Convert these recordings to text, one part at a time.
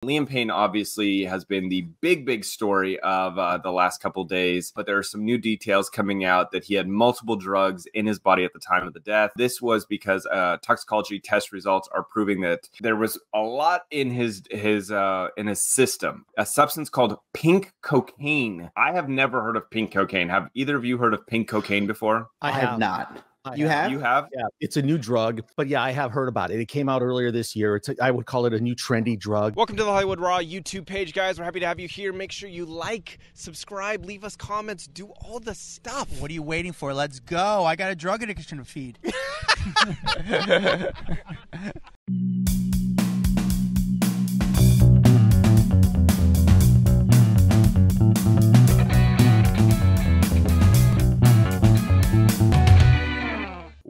Liam Payne obviously has been the big story of the last couple days, but there are some new details coming out that he had multiple drugs in his body at the time of the death. This was because toxicology test results are proving that there was a lot in his system, a substance called pink cocaine. I have never heard of pink cocaine. Have either of you heard of pink cocaine before? I have not. You have? Yeah, it's a new drug, but yeah, I have heard about it. It came out earlier this year. I would call it a new trendy drug. Welcome to the Hollywood Raw YouTube page, guys. We're happy to have you here. Make sure you like, subscribe, leave us comments, do all the stuff. What are you waiting for? Let's go. I got a drug addiction to feed.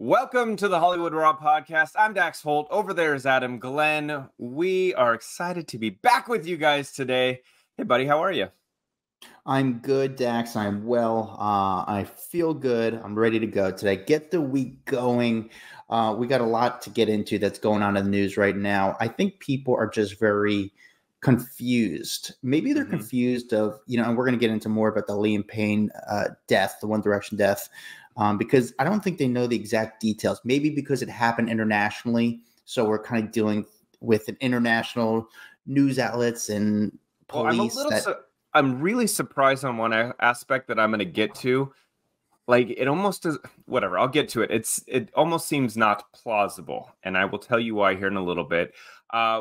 Welcome to the Hollywood Raw podcast. I'm Dax Holt. Over there is Adam Glyn. We are excited to be back with you guys today. Hey, buddy, how are you? I'm good, Dax. I'm well. I feel good. I'm ready to go today. Get the week going. We got a lot to get into that's going on in the news right now. I think people are just very confused. Maybe they're confused of, and we're going to get into more about the Liam Payne death, the One Direction death. Because I don't think they know the exact details. Maybe because it happened internationally, so we're kind of dealing with an international news outlets and police. I'm really surprised on one aspect that I'm going to get to. Like, it almost is, whatever, I'll get to it. It almost seems not plausible, and I will tell you why here in a little bit.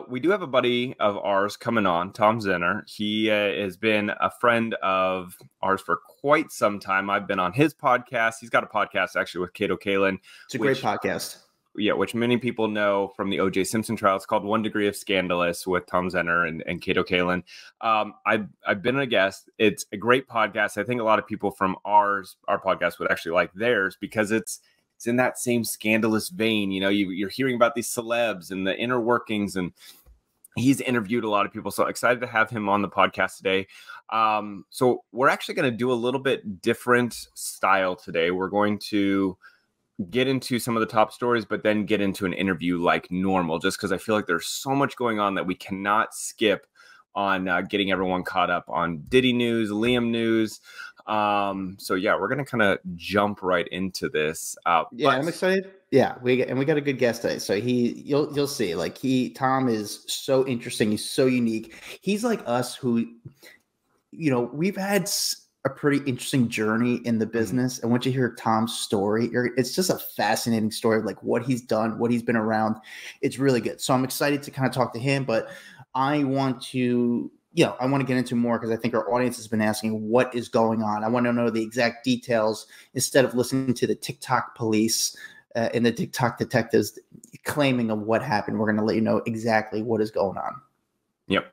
We do have a buddy of ours coming on, Tom Zenner. He has been a friend of ours for quite some time. I've been on his podcast. He's got a podcast actually with Kato Kalin. It's a great podcast. Yeah, which many people know from the O.J. Simpson trial. It's called One Degree of Scandalous with Tom Zenner and Kato Kalin. I've been a guest. It's a great podcast. I think a lot of people from our podcast would actually like theirs because it's in that same scandalous vein. You're hearing about these celebs and the inner workings, and he's interviewed a lot of people. So excited to have him on the podcast today. So we're actually going to do a little bit different style today. We're going to get into some of the top stories, but then get into an interview like normal, just because I feel like there's so much going on that we cannot skip on getting everyone caught up on Diddy news, Liam news. So yeah, we're gonna kind of jump right into this. I'm excited. Yeah, we got a good guest today. So you'll see. Tom is so interesting. He's so unique. He's like us, who, we've had a pretty interesting journey in the business. And once you hear Tom's story, it's just a fascinating story of like what he's done, what he's been around. It's really good. So I'm excited to kind of talk to him, but I want to get into more because I think our audience has been asking what is going on. I want to know the exact details instead of listening to the TikTok police and the TikTok detectives claiming of what happened. We're going to let you know exactly what is going on. Yep.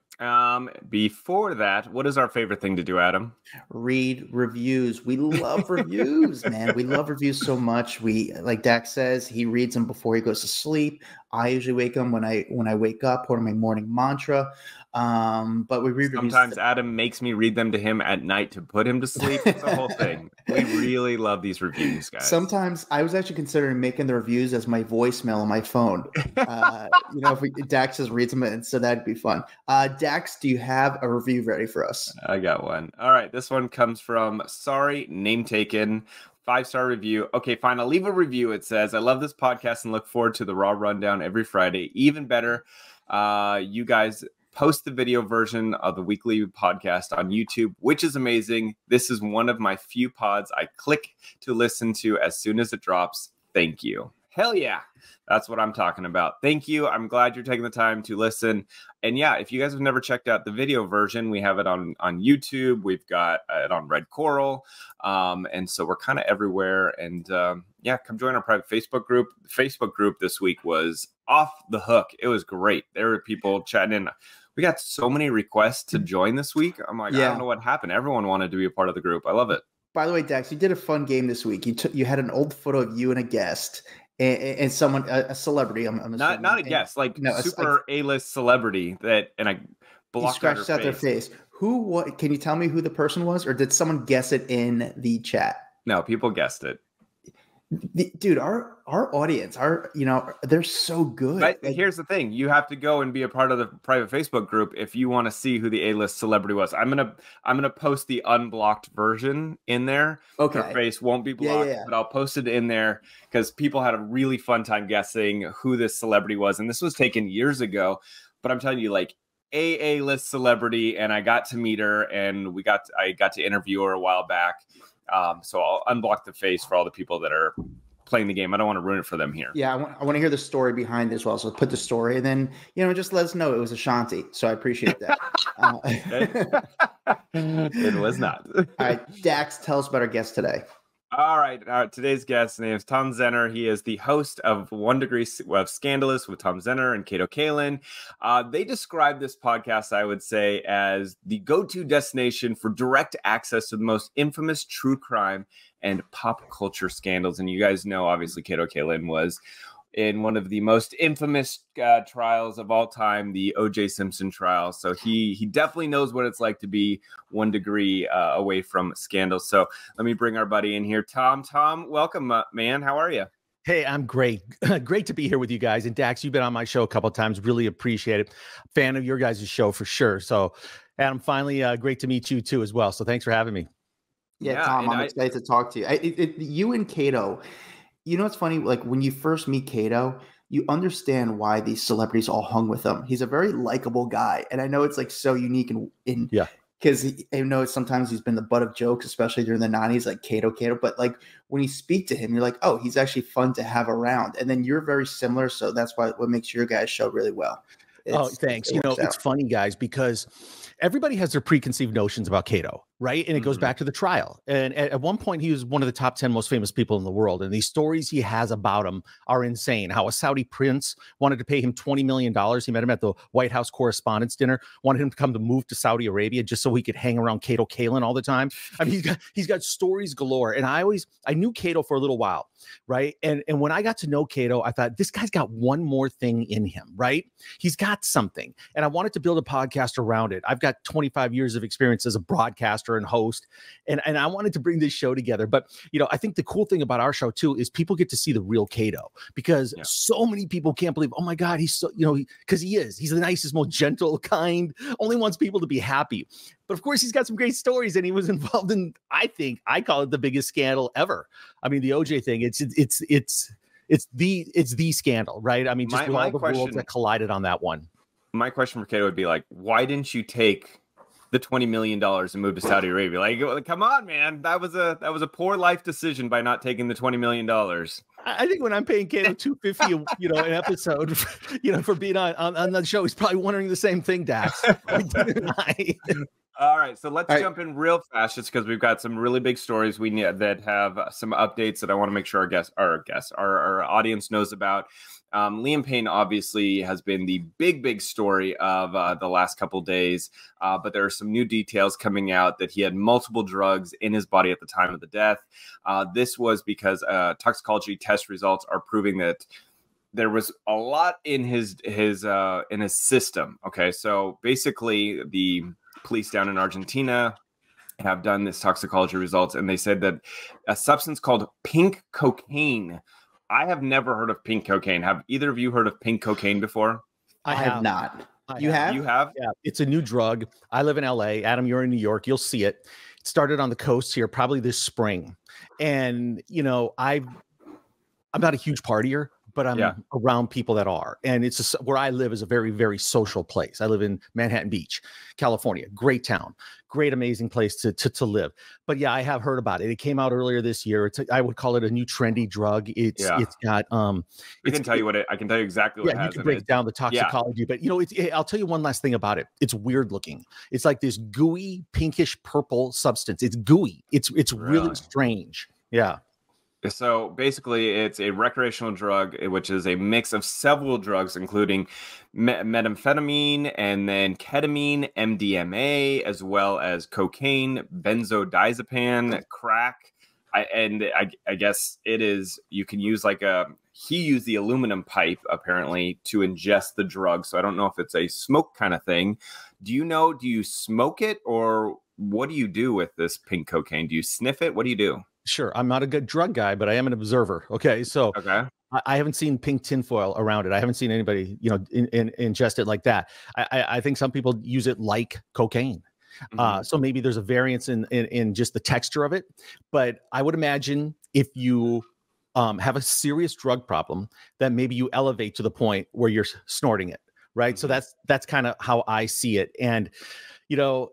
Before that, what is our favorite thing to do, Adam? Read reviews. We love reviews, man. We love reviews so much. Like Dax says, he reads them before he goes to sleep. I usually wake them when I wake up, part of my morning mantra. But we read reviews. Sometimes Adam makes me read them to him at night to put him to sleep. It's the whole thing. We really love these reviews, guys. Sometimes I was actually considering making the reviews as my voicemail on my phone. If Dax just reads them, and so that'd be fun. Dax, do you have a review ready for us? I got one. All right, this one comes from Sorry Name Taken. 5-star review. Okay, fine. I'll leave a review. It says, I love this podcast and look forward to the Raw Rundown every Friday. Even better, you guys post the video version of the weekly podcast on YouTube, which is amazing. This is one of my few pods I click to listen to as soon as it drops. Thank you. Hell yeah. That's what I'm talking about. Thank you. I'm glad you're taking the time to listen. And yeah, if you guys have never checked out the video version, we have it on YouTube. We've got it on Red Coral. And so we're kind of everywhere. And yeah, come join our private Facebook group. The Facebook group this week was off the hook. It was great. There were people chatting in. We got so many requests to join this week. I'm like, I don't know what happened. Everyone wanted to be a part of the group. I love it. By the way, Dax, you did a fun game this week. You had an old photo of you and a guest. And someone, a celebrity, I'm not a guest, like super A-list celebrity and I blocked scratched out their face. What? Can you tell me who the person was, or did someone guess it in the chat? No, people guessed it. Dude, our audience, they're so good. But here's the thing: you have to go and be a part of the private Facebook group if you want to see who the A-list celebrity was. I'm gonna post the unblocked version in there. Okay, her face won't be blocked, but I'll post it in there because people had a really fun time guessing who this celebrity was, and this was taken years ago. But I'm telling you, like A-list celebrity, and I got to meet her, and I got to interview her a while back. So I'll unblock the face for all the people that are playing the game. I don't want to ruin it for them here. Yeah, I want to hear the story behind it as well. So put the story, and then just let us know it was Ashanti. So I appreciate that. It was not. All right, Dax, tell us about our guest today. All right. Today's guest name is Tom Zenner. He is the host of One Degree of Scandalous with Tom Zenner and Kato Kalin. They describe this podcast, I would say, as the go-to destination for direct access to the most infamous true crime and pop culture scandals. And you guys know, obviously, Kato Kalin was in one of the most infamous trials of all time, the O.J. Simpson trial. So he definitely knows what it's like to be 1 degree away from scandal. So let me bring our buddy in here. Tom, welcome, man. How are you? Hey, I'm great. Great to be here with you guys. And Dax, you've been on my show a couple of times. Really appreciate it. Fan of your guys' show for sure. So Adam, finally, great to meet you too as well. So thanks for having me. Yeah, Tom, I'm excited to talk to you. You and Kato, it's funny, like when you first meet Kato, you understand why these celebrities all hung with him. He's a very likable guy. And I know it's like so unique in yeah. Because I know sometimes he's been the butt of jokes, especially during the 90s, like Kato. But like when you speak to him, you're like, oh, he's actually fun to have around. And then you're very similar. So that's what makes your guys' show really well. Thanks. It's funny, guys, because everybody has their preconceived notions about Kato, right? And it goes back to the trial. And at one point, he was one of the top 10 most famous people in the world. And these stories he has about him are insane. How a Saudi prince wanted to pay him $20 million. He met him at the White House Correspondents' Dinner, wanted him to move to Saudi Arabia just so he could hang around Kato Kalin all the time. I mean, he's got stories galore. And I knew Kato for a little while, right? And when I got to know Kato, I thought, this guy's got one more thing in him, right? He's got something. And I wanted to build a podcast around it. I've got 25 years of experience as a broadcaster and host, and I wanted to bring this show together. But I think the cool thing about our show too is people get to see the real Kato, because so many people can't believe, oh my God, he's so, because he's the nicest, most gentle, kind, only wants people to be happy. But of course, he's got some great stories, and he was involved in, I call it the biggest scandal ever. I mean, the OJ thing, it's the scandal, right? I mean, just with all the worlds that collided on that one. My question for Kato would be like, why didn't you take the $20 million and move to Saudi Arabia? Like, come on, man. That was a poor life decision by not taking the $20 million. I think when I'm paying Kato $250, an episode, for being on the show, he's probably wondering the same thing, Dax. All right, so let's jump in real fast, just because we've got some really big stories we need that have some updates that I want to make sure our audience knows about. Liam Payne obviously has been the big story of the last couple days, but there are some new details coming out that he had multiple drugs in his body at the time of the death. This was because toxicology test results are proving that there was a lot in his system. Okay, so basically the police down in Argentina have done this toxicology results, and they said that a substance called pink cocaine. I have never heard of pink cocaine. Have either of you heard of pink cocaine before? I have not. You have? You have? Yeah, it's a new drug. I live in LA. Adam, you're in New York. You'll see it. It started on the coast here probably this spring. And, I'm not a huge partier, but I'm around people that are. And where I live is a very, very social place. I live in Manhattan Beach, California. Great town. Great, amazing place to live. But yeah, I have heard about it. It came out earlier this year. I would call it a new trendy drug. It's got I can tell you exactly what it has. You can break down the toxicology, but I'll tell you one last thing about it. It's weird looking. It's like this gooey, pinkish purple substance. It's gooey. It's really strange. Yeah. So basically, it's a recreational drug, which is a mix of several drugs, including methamphetamine and then ketamine, MDMA, as well as cocaine, benzodiazepine, crack. I guess it is, you can use he used the aluminum pipe apparently to ingest the drug. So I don't know if it's a smoke kind of thing. Do you smoke it, or what do you do with this pink cocaine? Do you sniff it? What do you do? Sure. I'm not a good drug guy, but I am an observer. Okay. So Okay. I haven't seen pink tinfoil around it. I haven't seen anybody, ingest it like that. I think some people use it like cocaine. So maybe there's a variance in just the texture of it. But I would imagine if you have a serious drug problem, that maybe you elevate to the point where you're snorting it. Right. So that's kind of how I see it. And the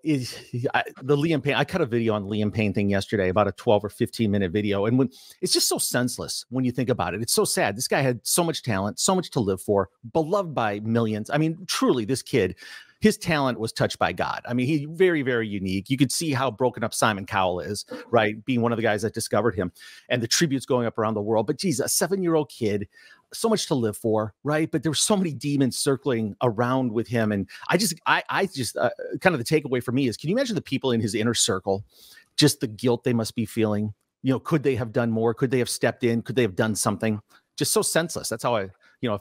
Liam Payne, I cut a video on Liam Payne thing yesterday, about a 12 or 15 minute video. And it's just so senseless when you think about it. It's so sad. This guy had so much talent, so much to live for, beloved by millions. I mean, truly, this kid, his talent was touched by God. I mean, he's very, very unique. You could see how broken up Simon Cowell is, right? Being one of the guys that discovered him, and the tributes going up around the world. But geez, a 7-year-old kid, so much to live for, right? But there were so many demons circling around with him. And I just kind of the takeaway for me is, can you imagine the people in his inner circle, just the guilt they must be feeling? Could they have done more? Could they have stepped in? Could they have done something? Just so senseless. That's how I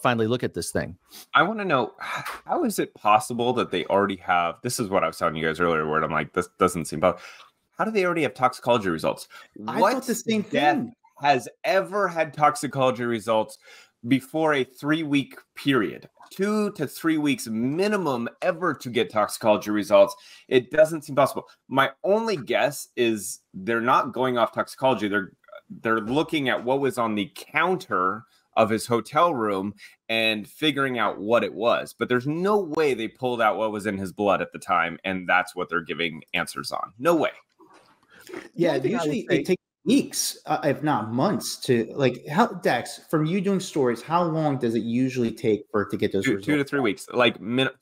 finally look at this thing. I want to know, how is it possible that they already have, this is what I was telling you guys earlier, where I'm like, this doesn't seem about, how do they already have toxicology results? I thought the same thing. Has ever had toxicology results before a 3-week period? 2 to 3 weeks minimum ever to get toxicology results. It doesn't seem possible. My only guess is they're not going off toxicology. They're looking at what was on the counter of his hotel room and figuring out what it was. But there's no way they pulled out what was in his blood at the time, and that's what they're giving answers on. No way. Yeah, usually it takes weeks, if not months, to how, Dex, from you doing stories, how long does it usually take for it to get those results? 2 to 3 weeks.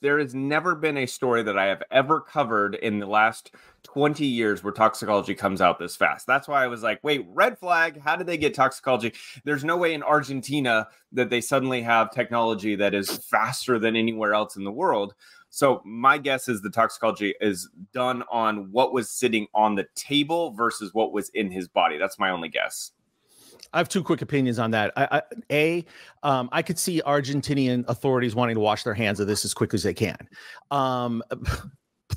There has never been a story that I have ever covered in the last 20 years where toxicology comes out this fast. That's why I was like, wait, red flag. How did they get toxicology? There's no way in Argentina that they suddenly have technology that is faster than anywhere else in the world. So my guess is the toxicology is done on what was sitting on the table versus what was in his body. That's my only guess. I have 2 quick opinions on that. I could see Argentinian authorities wanting to wash their hands of this as quick as they can.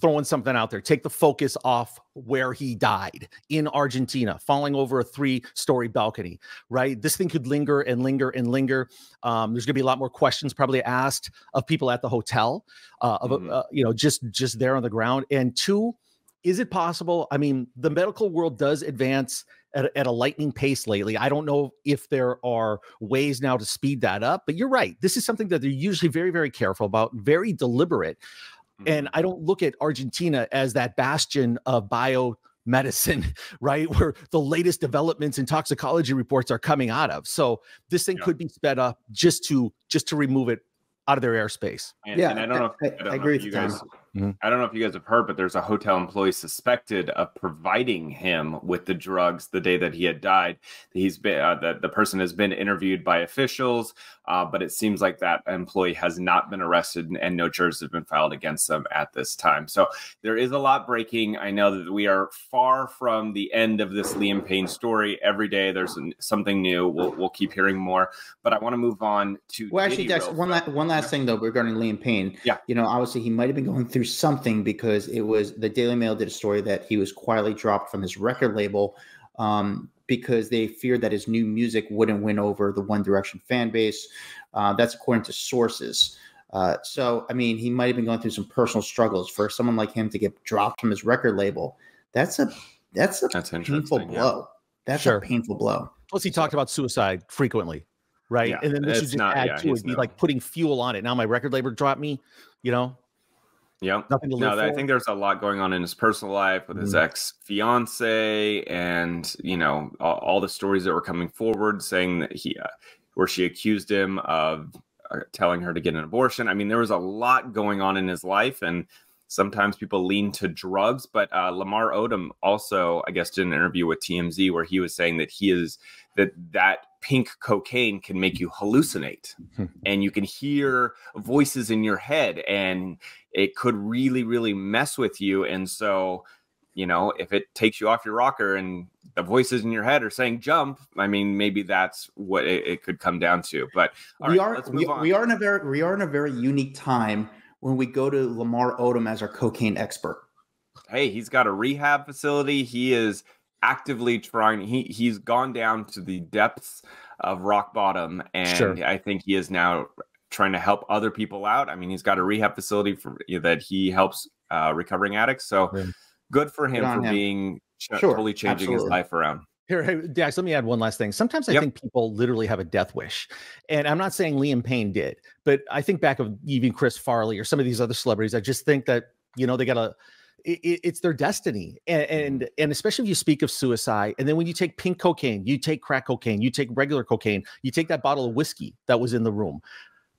Throwing something out there, take the focus off where he died in Argentina, falling over a 3-story balcony, right? This thing could linger and linger and linger. There's gonna be a lot more questions probably asked of people at the hotel, just there on the ground. And 2, is it possible? I mean, the medical world does advance at a lightning pace lately. I don't know if there are ways now to speed that up, but you're right. This is something that they're usually very, very careful about, very deliberate. And I don't look at Argentina as that bastion of biomedicine, right? Where the latest developments in toxicology reports are coming out of. So this thing could be sped up just to remove it out of their airspace. And I don't know if I agree with you guys. I don't know if you guys have heard, but there's a hotel employee suspected of providing him with the drugs the day that he had died. He's been the person has been interviewed by officials, but it seems like that employee has not been arrested and no charges have been filed against them at this time. So there is a lot breaking. I know that we are far from the end of this Liam Payne story. Every day there's something new. We'll keep hearing more, but I want to move on to. Well, actually, Dex, one last thing though regarding Liam Payne. Yeah, obviously he might have been going through something, because it was the Daily Mail did a story that he was quietly dropped from his record label because they feared that his new music wouldn't win over the One Direction fan base. That's according to sources. So, I mean, he might have been going through some personal struggles. For someone like him to get dropped from his record label, that's a painful blow. Yeah. That's a painful blow. Plus, he talked about suicide frequently, right? Yeah, and then this would just add to it, be like putting fuel on it. Now my record label dropped me, Yeah. Nothing to live for. I think there's a lot going on in his personal life with his ex-fiance and, all the stories that were coming forward saying that where she accused him of telling her to get an abortion. I mean, there was a lot going on in his life, and sometimes people lean to drugs, but Lamar Odom also, I guess, did an interview with TMZ where he was saying that that pink cocaine can make you hallucinate and you can hear voices in your head and it could really, really mess with you. And so, if it takes you off your rocker and the voices in your head are saying jump, I mean, maybe that's what it could come down to. But we are in a very unique time when we go to Lamar Odom as our cocaine expert. Hey, he's got a rehab facility. He is actively trying. He's gone down to the depths of rock bottom, and I think he is now trying to help other people out. I mean, he's got a rehab facility that he helps recovering addicts. So good for him for being totally changing his life around. Here, hey, Dax, let me add one last thing. Sometimes I think people literally have a death wish. And I'm not saying Liam Payne did, but I think back of even Chris Farley or some of these other celebrities. I just think that, you know, they got to, it's their destiny. And especially if you speak of suicide, and then when you take pink cocaine, you take crack cocaine, you take regular cocaine, you take that bottle of whiskey that was in the room.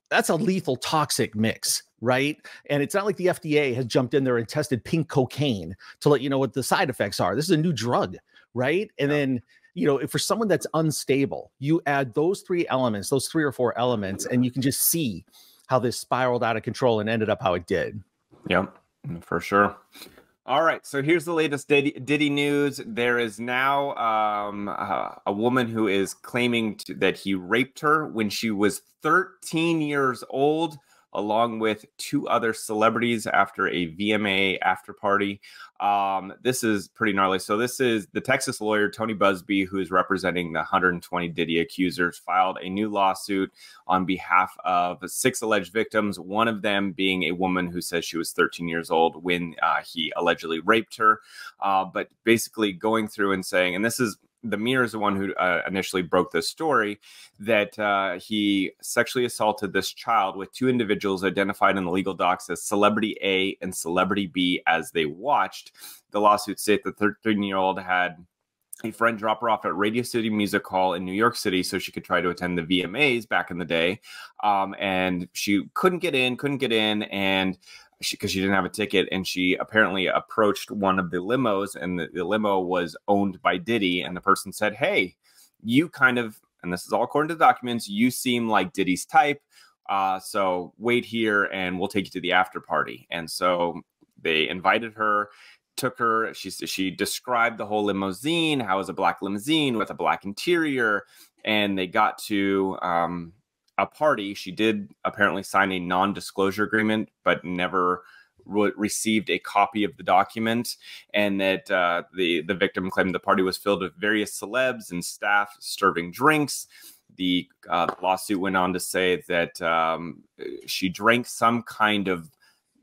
That's a lethal toxic mix, right? And it's not like the FDA has jumped in there and tested pink cocaine to let you know what the side effects are. This is a new drug, right? And then, you know, if for someone that's unstable, you add those 3 elements, those 3 or 4 elements, and you can just see how this spiraled out of control and ended up how it did. Yep, for sure. All right, so here's the latest Diddy news. There is now a woman who is claiming that he raped her when she was 13 years old, along with 2 other celebrities after a VMA after party. This is pretty gnarly. So this is the Texas lawyer, Tony Buzbee, who is representing the 120 Diddy accusers, filed a new lawsuit on behalf of 6 alleged victims, one of them being a woman who says she was 13 years old when he allegedly raped her. But basically going through and saying, and this is, the Mirror is the one who initially broke this story, that he sexually assaulted this child with 2 individuals identified in the legal docs as Celebrity A and Celebrity B as they watched. The lawsuit states the 13-year-old had a friend drop her off at Radio City Music Hall in New York City so she could try to attend the VMAs back in the day. And she couldn't get in, and because she didn't have a ticket, and she apparently approached one of the limos, and the limo was owned by Diddy, and the person said, hey, you kind of, and this is all according to the documents, you seem like Diddy's type, so wait here and we'll take you to the after party. And so they invited her, took her, she described the whole limousine, how it was a black limousine with a black interior, and they got to a party. She did apparently sign a non-disclosure agreement, but never received a copy of the document. And that the victim claimed the party was filled with various celebs and staff serving drinks. The lawsuit went on to say that she drank some kind of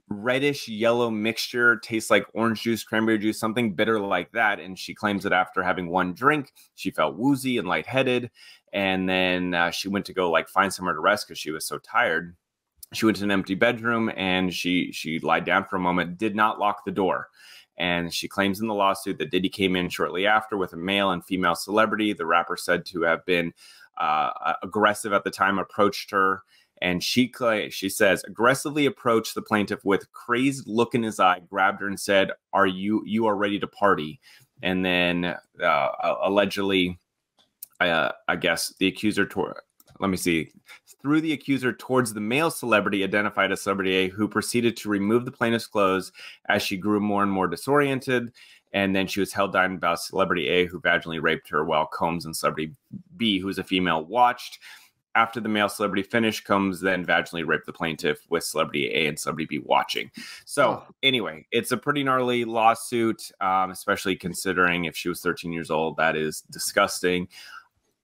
reddish yellow mixture, tastes like orange juice, cranberry juice, something bitter like that. And she claims that after having one drink, she felt woozy and lightheaded. And then she went to go find somewhere to rest because she was so tired. She went to an empty bedroom and she lied down for a moment, did not lock the door. And she claims in the lawsuit that Diddy came in shortly after with a male and female celebrity. The rapper said to have been aggressive at the time, approached her. And she says, aggressively approached the plaintiff with a crazed look in his eye, grabbed her and said, you are ready to party. And then allegedly, I guess the accuser threw the accuser towards the male celebrity identified as Celebrity A, who proceeded to remove the plaintiff's clothes as she grew more and more disoriented. And then she was held down by Celebrity A, who vaginally raped her while Combs and Celebrity B, who was a female, watched. After the male celebrity finished, Combs then vaginally raped the plaintiff with Celebrity A and Celebrity B watching. So anyway, it's a pretty gnarly lawsuit, especially considering if she was 13 years old. That is disgusting.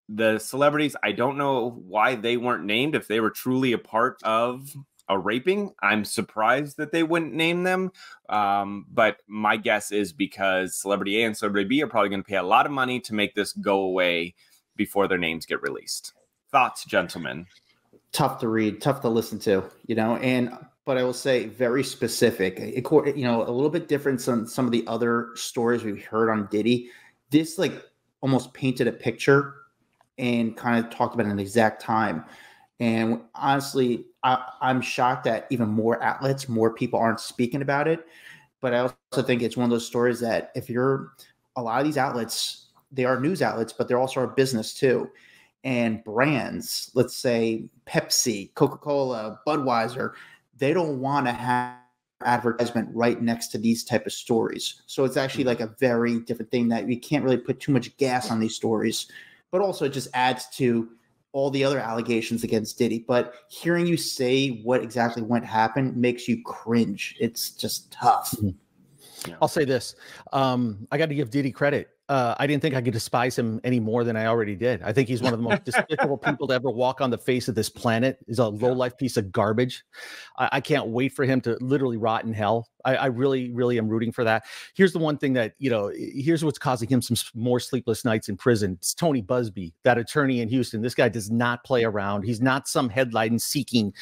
The celebrities, I don't know why they weren't named. If they were truly a part of a raping, I'm surprised that they wouldn't name them. But my guess is because Celebrity A and Celebrity B are probably going to pay a lot of money to make this go away before their names get released. Thoughts, gentlemen? Tough to read, tough to listen to, but I will say very specific, a little bit different than some of the other stories we've heard on Diddy. This almost painted a picture and kind of talked about an exact time. And honestly, I'm shocked that even more outlets, more people aren't speaking about it. But I also think it's one of those stories that if you're a lot of these outlets, they are news outlets, but they're also a business too. And brands, let's say Pepsi, Coca-Cola, Budweiser, they don't want to have advertisement right next to these type of stories. So it's actually a very different thing that we can't really put too much gas on these stories, but also it just adds to all the other allegations against Diddy. But hearing you say what exactly went happen makes you cringe. It's just tough. I'll say this. I got to give Diddy credit. I didn't think I could despise him any more than I already did. I think he's one of the most despicable people to ever walk on the face of this planet. He's a low-life piece of garbage. I can't wait for him to literally rot in hell. I really, really am rooting for that. Here's the one thing that, here's what's causing him some more sleepless nights in prison. It's Tony Buzbee, that attorney in Houston. This guy does not play around. He's not some headline-seeking,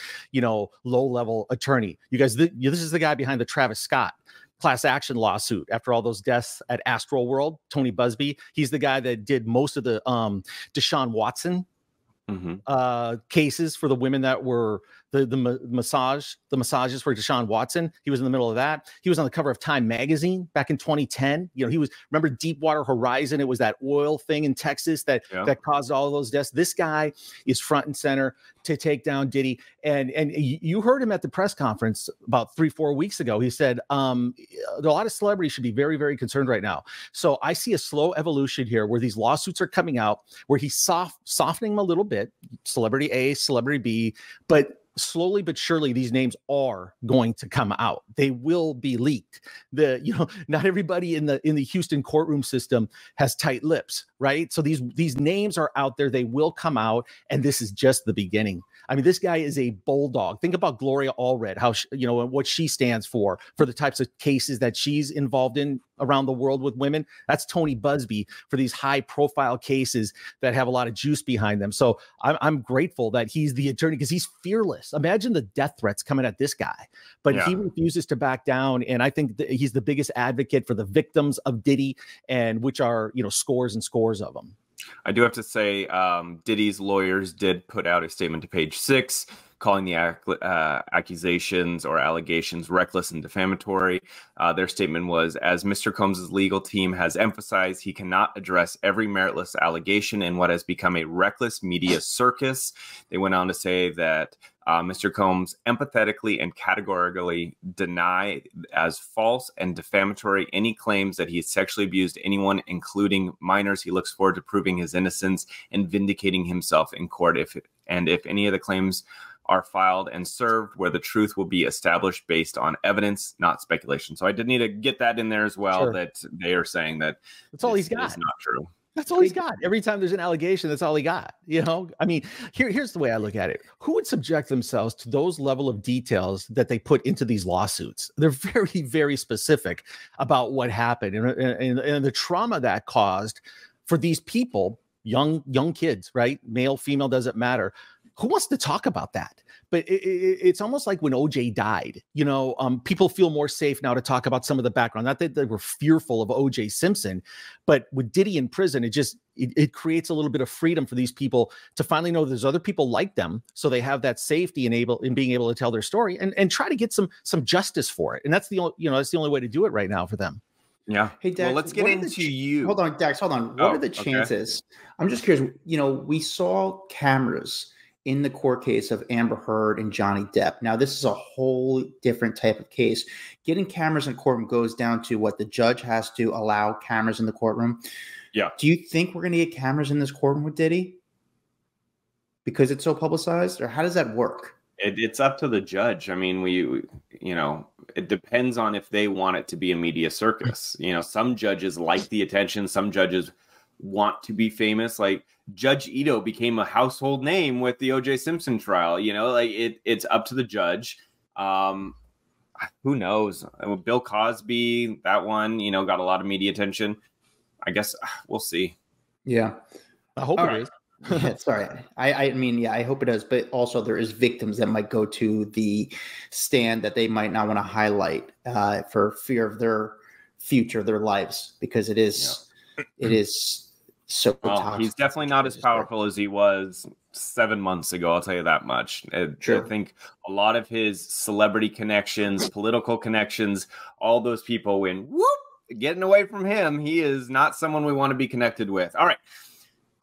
low-level attorney. You guys, this is the guy behind the Travis Scott class action lawsuit after all those deaths at Astral World. Tony Buzbee, he's the guy that did most of the Deshaun Watson cases for the women that were the massages for Deshaun Watson. He was in the middle of that. He was on the cover of Time magazine back in 2010. He was, remember Deepwater Horizon? It was that oil thing in Texas that caused all of those deaths. This guy is front and center to take down Diddy. And you heard him at the press conference about 3-4 weeks ago. He said a lot of celebrities should be very, very concerned right now. So I see a slow evolution here where these lawsuits are coming out, where he's softening them a little bit, celebrity A, celebrity B, but slowly but surely these names are going to come out. They will be leaked. Not everybody in the Houston courtroom system has tight lips, right? So these names are out there. They will come out, and this is just the beginning. I mean, this guy is a bulldog. Think about Gloria Allred, how what she stands for the types of cases that she's involved in around the world with women. That's Tony Buzbee for these high-profile cases that have a lot of juice behind them. So I'm grateful that he's the attorney, because he's fearless. Imagine the death threats coming at this guy, but he refuses to back down. And I think that he's the biggest advocate for the victims of Diddy, and which are scores and scores of them. I do have to say, Diddy's lawyers did put out a statement to Page 6 calling the accusations or allegations reckless and defamatory. Their statement was, as Mr. Combs' legal team has emphasized, he cannot address every meritless allegation in what has become a reckless media circus. They went on to say that Mr. Combs empathetically and categorically deny as false and defamatory any claims that he sexually abused anyone, including minors. He looks forward to proving his innocence and vindicating himself in court if any of the claims are filed and served, where the truth will be established based on evidence, not speculation. So I did need to get that in there as well, that they are saying that that's all he's got. It's not true. That's all he's got. Every time there's an allegation, that's all he got. I mean, here's the way I look at it. Who would subject themselves to those level of details that they put into these lawsuits? They're very, very specific about what happened and the trauma that caused for these people, young kids, right? Male, female, doesn't matter. Who wants to talk about that? But it's almost like when OJ died, people feel more safe now to talk about some of the background. Not that they were fearful of OJ Simpson, but with Diddy in prison, it creates a little bit of freedom for these people to finally know there's other people like them. So they have that safety in being able to tell their story and try to get some justice for it. And that's the only way to do it right now for them. Yeah. Hey, Dax, well, let's get into you. Hold on, Dax. Hold on. What are the chances? Okay. I'm just curious. We saw cameras in the court case of Amber Heard and Johnny Depp. Now, this is a whole different type of case. Getting cameras in the courtroom goes down to what the judge has to allow cameras in the courtroom. Yeah. Do you think we're going to get cameras in this courtroom with Diddy because it's so publicized, or how does that work? It's up to the judge. I mean, it depends on if they want it to be a media circus. Some judges like the attention. Some judges want to be famous. Like Judge Ito became a household name with the OJ Simpson trial. It's up to the judge. Who knows? Bill Cosby, that one, got a lot of media attention. I guess we'll see. Yeah. I hope it is. Yeah, sorry. I mean, I hope it does. But also there is victims that might go to the stand that they might not want to highlight for fear of their future, their lives, because it is so toxic. He's definitely not as powerful as he was 7 months ago. I'll tell you that much. I think a lot of his celebrity connections, political connections, all those people getting away from him. He is not someone we want to be connected with. All right,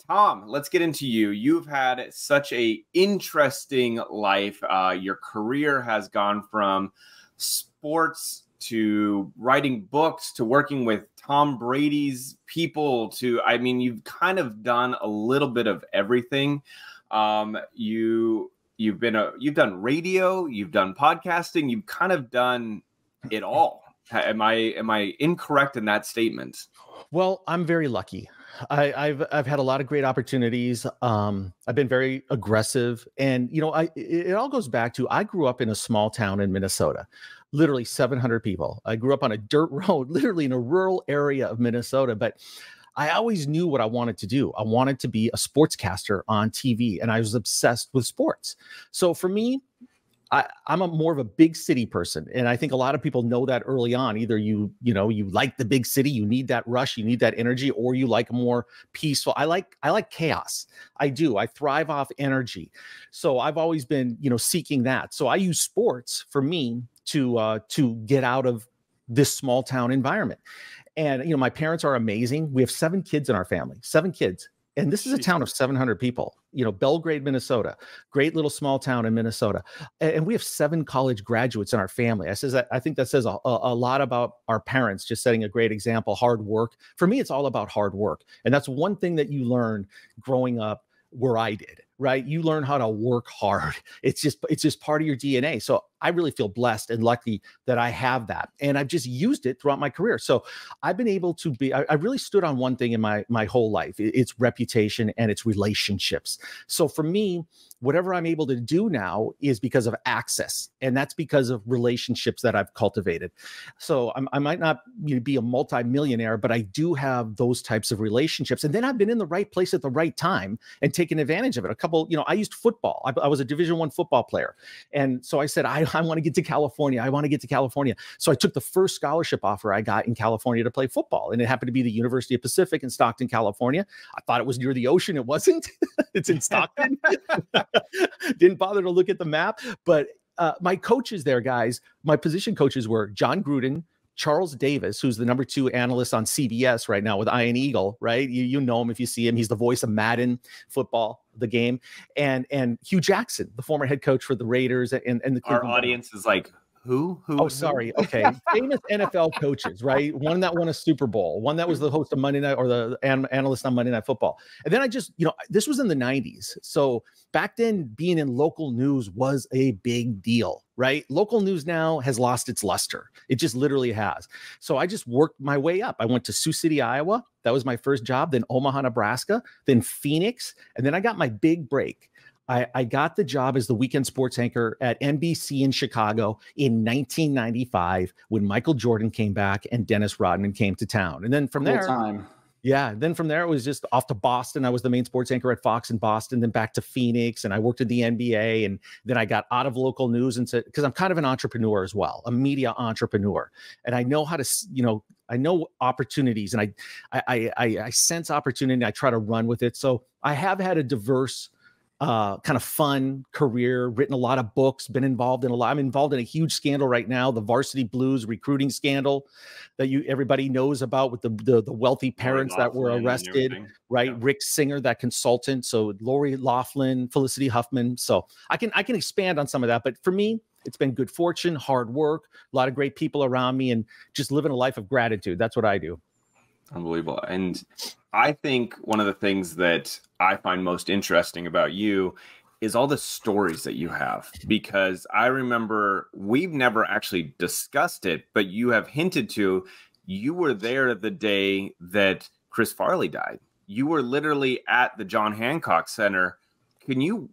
Tom, let's get into you. You've had such a interesting life. Your career has gone from sports to writing books to working with Tom Brady's people to, you've kind of done a little bit of everything. You've done radio, you've done podcasting, you've kind of done it all. Am I incorrect in that statement? Well, I'm very lucky. I've had a lot of great opportunities. I've been very aggressive, and it all goes back to I grew up in a small town in Minnesota, literally 700 people. I grew up on a dirt road, literally in a rural area of Minnesota, but I always knew what I wanted to do. I wanted to be a sportscaster on TV, and I was obsessed with sports. So for me, I'm more of a big city person, and I think a lot of people know that early on. Either you like the big city, you need that rush, you need that energy, or you like more peaceful. I like chaos. I do. I thrive off energy. So I've always been seeking that. So I use sports for me to get out of this small town environment. And my parents are amazing. We have 7 kids in our family, 7 kids. And this is a town of 700 people, Belgrade, Minnesota, great little small town in Minnesota. And we have 7 college graduates in our family. I think that says a lot about our parents, just setting a great example, hard work. For me, it's all about hard work. And that's one thing that you learn growing up where I did, right? You learn how to work hard. It's just part of your DNA. So I really feel blessed and lucky that I have that. And I've just used it throughout my career. So I've been able to I really stood on one thing in my whole life. It's reputation and it's relationships. So for me, whatever I'm able to do now is because of access. And that's because of relationships that I've cultivated. So I might not be a multimillionaire, but I do have those types of relationships. And then I've been in the right place at the right time and taken advantage of it. I used football. I was a Division I football player. And so I said, I want to get to California. I want to get to California. So I took the first scholarship offer I got in California to play football. And it happened to be the University of Pacific in Stockton, California. I thought it was near the ocean. It wasn't. It's in Stockton. Didn't bother to look at the map. But my coaches there, guys, my position coaches were John Gruden, Charles Davis, who's the number 2 analyst on CBS right now with Iron Eagle, right? You know him if you see him. He's the voice of Madden football, the game. And Hugh Jackson, the former head coach for the Raiders and the Cleveland Our audience is like, who? Oh, sorry. Okay. Famous NFL coaches, right? One that won a Super Bowl, one that was the host of Monday Night or the analyst on Monday Night Football. And then I just, this was in the 90s. So back then, being in local news was a big deal, right? Local news now has lost its luster. It just literally has. So I just worked my way up. I went to Sioux City, Iowa. That was my first job. Then Omaha, Nebraska. Then Phoenix. And then I got my big break. I got the job as the weekend sports anchor at NBC in Chicago in 1995 when Michael Jordan came back and Dennis Rodman came to town. And then from there, it was just off to Boston. I was the main sports anchor at Fox in Boston, then back to Phoenix, and I worked at the NBA. And then I got out of local news and said, because I'm kind of an entrepreneur as well, a media entrepreneur. And I know how to, I know opportunities, and I sense opportunity and I try to run with it. So I have had a diverse kind of fun career, written a lot of books, been involved in a lot. I'm involved in a huge scandal right now, the Varsity Blues recruiting scandal that everybody knows about with the wealthy parents that were arrested, right? Yeah. Rick Singer, that consultant. So Lori Loughlin, Felicity Huffman. So I can expand on some of that, but for me, it's been good fortune, hard work, a lot of great people around me, and just living a life of gratitude. That's what I do. Unbelievable. And I think one of the things that I find most interesting about you is all the stories that you have, because I remember we've never actually discussed it, but you have hinted to, you were there the day that Chris Farley died. You were literally at the John Hancock Center. Can you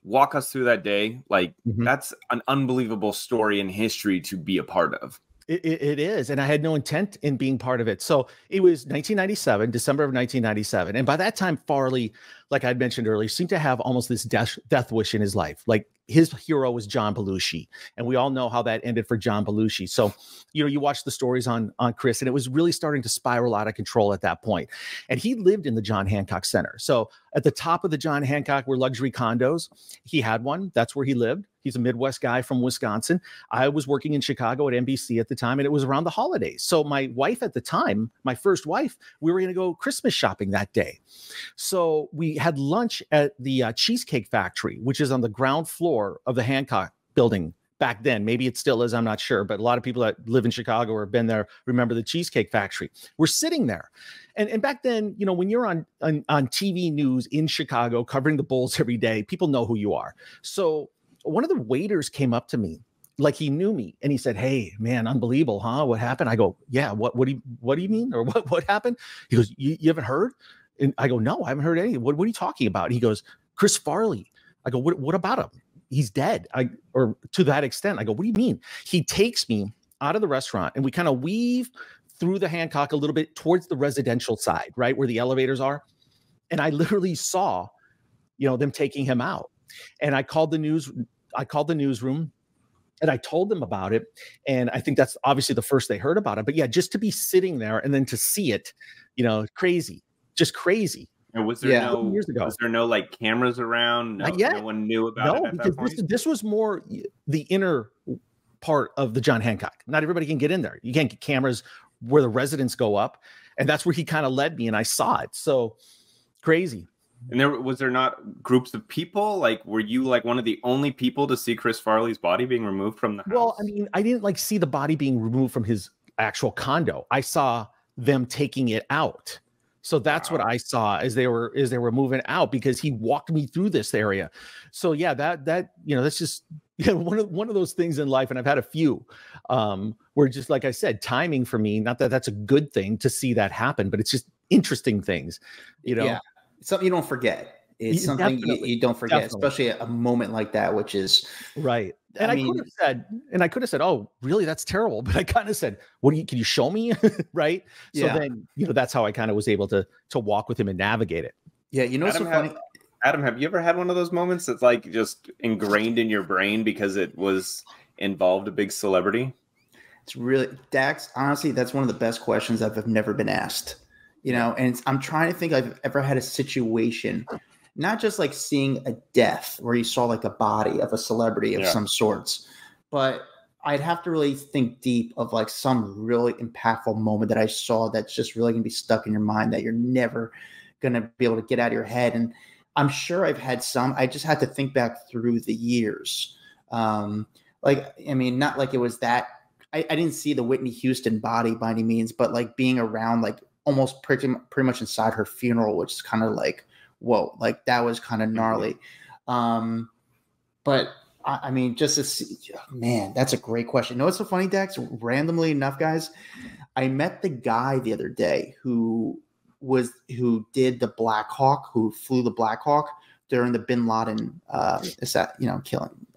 walk us through that day? Like, that's an unbelievable story in history to be a part of. It is. And I had no intent in being part of it. So it was 1997, December of 1997. And by that time, Farley, like I'd mentioned earlier, seemed to have almost this death wish in his life. Like his hero was John Belushi. And we all know how that ended for John Belushi. So, you watch the stories on Chris, and it was really starting to spiral out of control at that point. And he lived in the John Hancock Center. So at the top of the John Hancock were luxury condos. He had one. That's where he lived. He's a Midwest guy from Wisconsin. I was working in Chicago at NBC at the time, and it was around the holidays. So my wife at the time, my first wife, we were going to go Christmas shopping that day. So we had lunch at the Cheesecake Factory, which is on the ground floor of the Hancock building back then. Maybe it still is, I'm not sure. But a lot of people that live in Chicago or have been there remember the Cheesecake Factory. We're sitting there. And back then, when you're on TV news in Chicago covering the Bulls every day, people know who you are. So one of the waiters came up to me like he knew me. And he said, "Hey man, unbelievable, huh? What happened?" I go, "Yeah, what do you mean? Or what happened?" He goes, you haven't heard?" And I go, "No, I haven't heard anything. What are you talking about?" He goes, "Chris Farley." I go, what about him? He's dead. Or to that extent. I go, "What do you mean?" He takes me out of the restaurant and we kind of weave through the Hancock a little bit towards the residential side, right where the elevators are. And I literally saw, them taking him out. And I called the newsroom and I told them about it. And I think that's obviously the first they heard about it. But yeah, just to be sitting there and then to see it, crazy, just crazy. And was there no like cameras around? No one knew about it at that point? This was more the inner part of the John Hancock. Not everybody can get in there. You can't get cameras where the residents go up. And that's where he kind of led me and I saw it. So crazy. And was there not groups of people? Like, were you like one of the only people to see Chris Farley's body being removed from the house? Well, I mean, I didn't like see the body being removed from his actual condo. I saw them taking it out. So that's what I saw as they were moving out, because he walked me through this area. So yeah, that's just one of those things in life, and I've had a few where, just like I said, timing for me, not that that's a good thing to see that happen, but it's just interesting things, Yeah, something you don't forget. It's something you don't forget, especially a moment like that, which is right. And I could have said, "Oh, really? That's terrible." But I kind of said, can you show me?" Right. So then, that's how I kind of was able to walk with him and navigate it. Yeah. So funny. Adam, have you ever had one of those moments that's like just ingrained in your brain because it was involved a big celebrity? It's really, Dax, honestly, that's one of the best questions I've never been asked, and I'm trying to think I've ever had a situation, not just like seeing a death where you saw like a body of a celebrity of some sorts, but I'd have to really think deep of like some really impactful moment that I saw that's just really going to be stuck in your mind that you're never going to be able to get out of your head. And I'm sure I've had some. I just had to think back through the years. Not like it was that. I didn't see the Whitney Houston body by any means, but like being around, like almost pretty much inside her funeral, which is kind of like, whoa, like that was kind of gnarly. But I mean, just to see, man, that's a great question. What's so funny, Dax? Randomly enough, guys, I met the guy the other day who did the Black Hawk, who flew the Black Hawk during the Bin Laden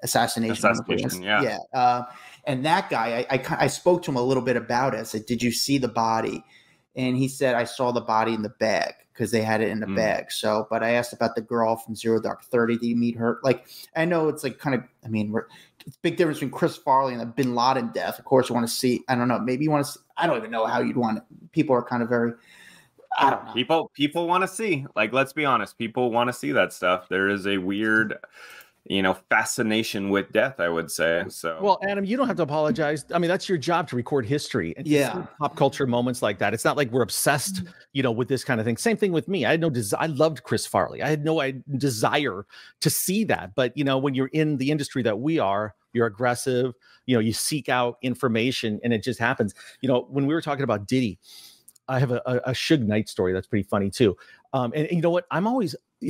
assassination. Yeah. And that guy, I spoke to him a little bit about it. I said, "Did you see the body?" And he said, "I saw the body in the bag," because they had it in the bag. So, but I asked about the girl from Zero Dark 30. Did you meet her? Like, I know it's like kind of, it's a big difference between Chris Farley and the Bin Laden death. Of course, you want to see, I don't know, maybe you want to see, I don't even know how you'd want it. People are kind of very, I don't know. People want to see, like, let's be honest, people want to see that stuff. There is a weird, fascination with death, I would say. So, well, Adam, you don't have to apologize. I mean, that's your job to record history and pop culture moments like that. It's not like we're obsessed, with this kind of thing. Same thing with me. I had no desire. I loved Chris Farley. I had no desire to see that. But, when you're in the industry that we are, you're aggressive, you seek out information and it just happens. When we were talking about Diddy, I have a Suge Knight story that's pretty funny too. And you know what?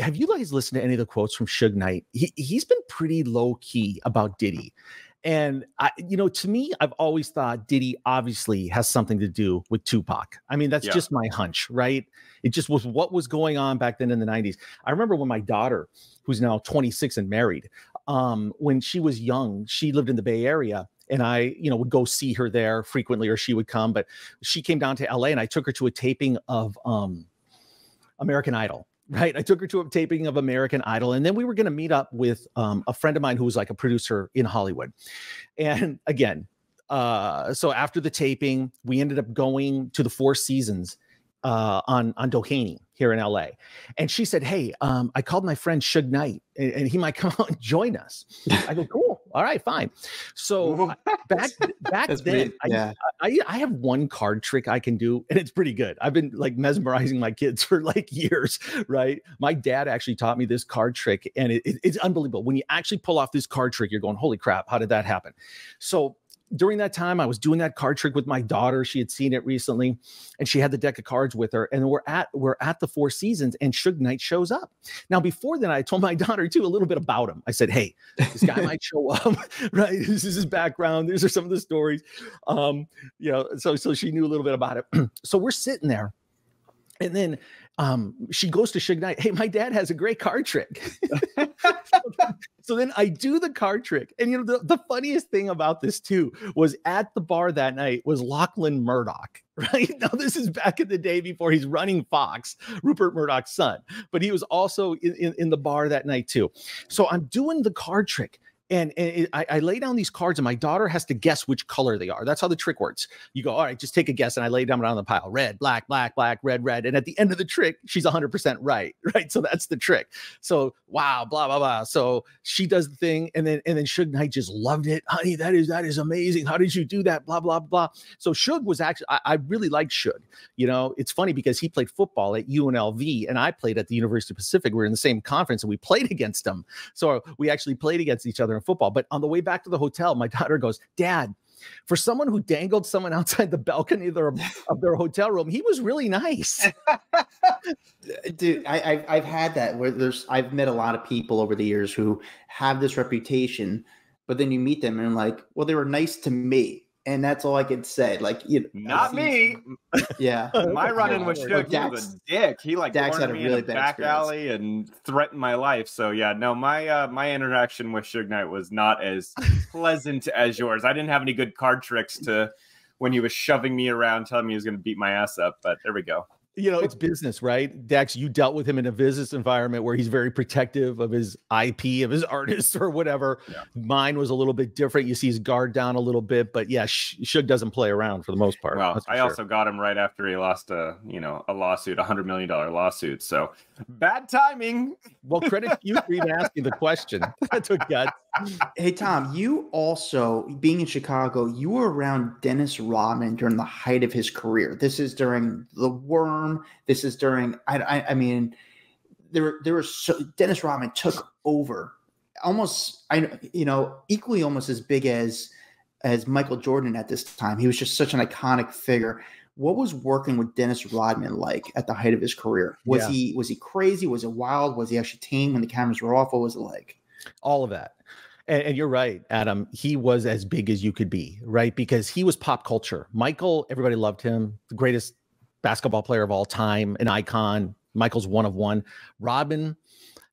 Have you guys listened to any of the quotes from Suge Knight? He's been pretty low key about Diddy. And to me, I've always thought Diddy obviously has something to do with Tupac. I mean, that's just my hunch, right? It just was what was going on back then in the 90s. I remember when my daughter, who's now 26 and married, when she was young, she lived in the Bay Area. And I, would go see her there frequently, or she would come. But she came down to LA and I took her to a taping of American Idol. Right. I took her to a taping of American Idol. And then we were going to meet up with a friend of mine who was like a producer in Hollywood. And again, so after the taping, we ended up going to the Four Seasons on Doheny here in LA. And she said, "Hey, I called my friend Suge Knight and he might come out and join us." I go, "Cool. All right, fine." So back then, I have one card trick I can do, and it's pretty good. I've been like mesmerizing my kids for like years, right? My dad actually taught me this card trick, and it's unbelievable. When you actually pull off this card trick, you're going, "Holy crap, how did that happen?" So during that time, I was doing that card trick with my daughter. She had seen it recently, and she had the deck of cards with her. And we're at the Four Seasons, and Suge Knight shows up. Now, before then, I told my daughter too a little bit about him. I said, "Hey, this guy might show up. Right? This is his background. These are some of the stories." So she knew a little bit about it. So we're sitting there, and then she goes to Suge Knight. "Hey, my dad has a great card trick." So then I do the card trick. And, the funniest thing about this too was at the bar that night was Lachlan Murdoch, right? Now, this is back in the day before he's running Fox, Rupert Murdoch's son, but he was also in the bar that night too. So I'm doing the card trick. And I lay down these cards, and my daughter has to guess which color they are. That's how the trick works. You go, all right, just take a guess. And I lay them down on the pile. Red, black, black, black, red, red. And at the end of the trick, she's 100% right? So that's the trick. So, wow, blah, blah, blah. So she does the thing. And then Suge Knight just loved it. "Honey, that is amazing. How did you do that? Blah, blah, blah." So Suge was actually, I really liked Suge. It's funny because he played football at UNLV, and I played at the University of Pacific. We're in the same conference, and we played against him. So we actually played against each other in football. But on the way back to the hotel, my daughter goes, "Dad, for someone who dangled someone outside the balcony of their hotel room, he was really nice." Dude, I've had that where I've met a lot of people over the years who have this reputation, but then you meet them and like, well, they were nice to me. And that's all I could say. Like, not me. Yeah. My run-in with Suge, he was a dick. He Dax had a me really in a bad back experience. alley and threatened my life. So yeah, no, my interaction with Suge Knight was not as pleasant as yours. I didn't have any good card tricks when he was shoving me around, telling me he was going to beat my ass up. But there we go. It's business, right? Dax, you dealt with him in a business environment where he's very protective of his IP, of his artists or whatever. Yeah. Mine was a little bit different. You see his guard down a little bit, but yeah, Suge doesn't play around for the most part. Well, I also got him right after he lost a lawsuit, $100 million lawsuit. So bad timing. Well, credit you for even asking the question. That took guts. Hey, Tom, you also, being in Chicago, you were around Dennis Rodman during the height of his career. This is during The Worm. This is during, I mean, Dennis Rodman took over almost, equally almost as big as Michael Jordan at this time. He was just such an iconic figure. What was working with Dennis Rodman like at the height of his career? Was he crazy? Was it wild? Was he actually tame when the cameras were off? What was it like? All of that. And you're right, Adam. He was as big as you could be, right? Because he was pop culture. Michael, everybody loved him. The greatest basketball player of all time, an icon. Michael's one of one. Rodman,